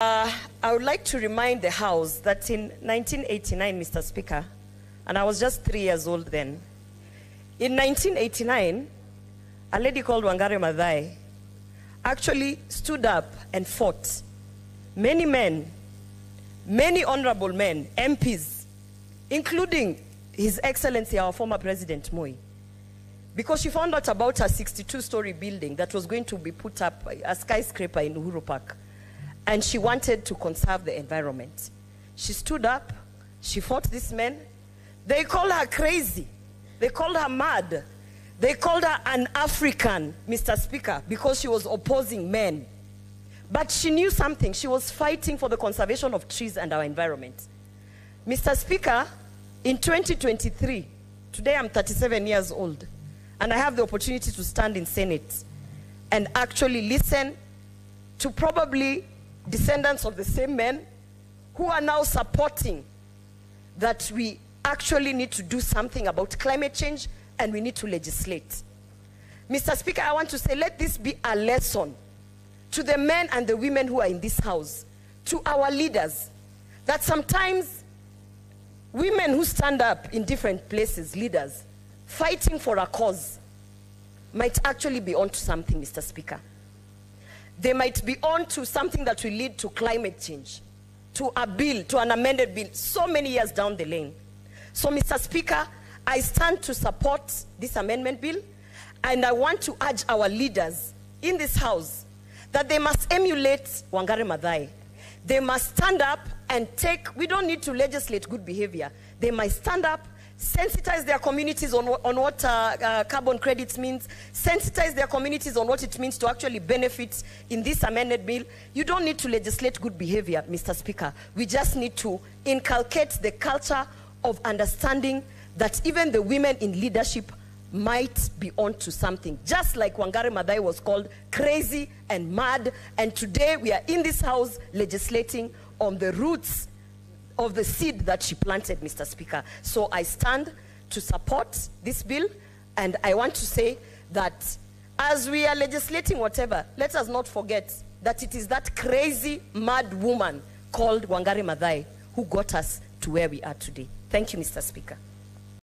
I would like to remind the House that in 1989, Mr. Speaker, and I was just 3 years old then, in 1989, a lady called Wangari Maathai actually stood up and fought. Many men, many honorable men, MPs, including His Excellency, our former President Moi, because she found out about a 62-story building that was going to be put up, a skyscraper in Uhuru Park. And she wanted to conserve the environment. She stood up, she fought these men. They called her crazy. They called her mad. They called her an African, Mr. Speaker, because she was opposing men. But she knew something. She was fighting for the conservation of trees and our environment. Mr. Speaker, in 2023, today I'm 37 years old, and I have the opportunity to stand in Senate and actually listen to probably descendants of the same men who are now supporting that we actually need to do something about climate change and we need to legislate. Mr. Speaker, I want to say, let this be a lesson to the men and the women who are in this house, to our leaders, that sometimes women who stand up in different places, leaders, fighting for a cause, might actually be onto something, Mr. Speaker. They might be on to something that will lead to climate change, to a bill, to an amended bill, so many years down the lane. So, Mr. Speaker, I stand to support this amendment bill, and I want to urge our leaders in this House that they must emulate Wangari Maathai. They must stand up and we don't need to legislate good behavior. They must stand up, sensitize their communities on what carbon credits means, sensitize their communities on what it means to actually benefit in this amended bill. You don't need to legislate good behavior, Mr. Speaker. We just need to inculcate the culture of understanding that even the women in leadership might be onto something. Just like Wangari Maathai was called crazy and mad, and today we are in this House legislating on the roots of the seed that she planted, Mr. Speaker. So I stand to support this bill, and I want to say that as we are legislating whatever, let us not forget that it is that crazy, mad woman called Wangari Maathai who got us to where we are today. Thank you, Mr. Speaker.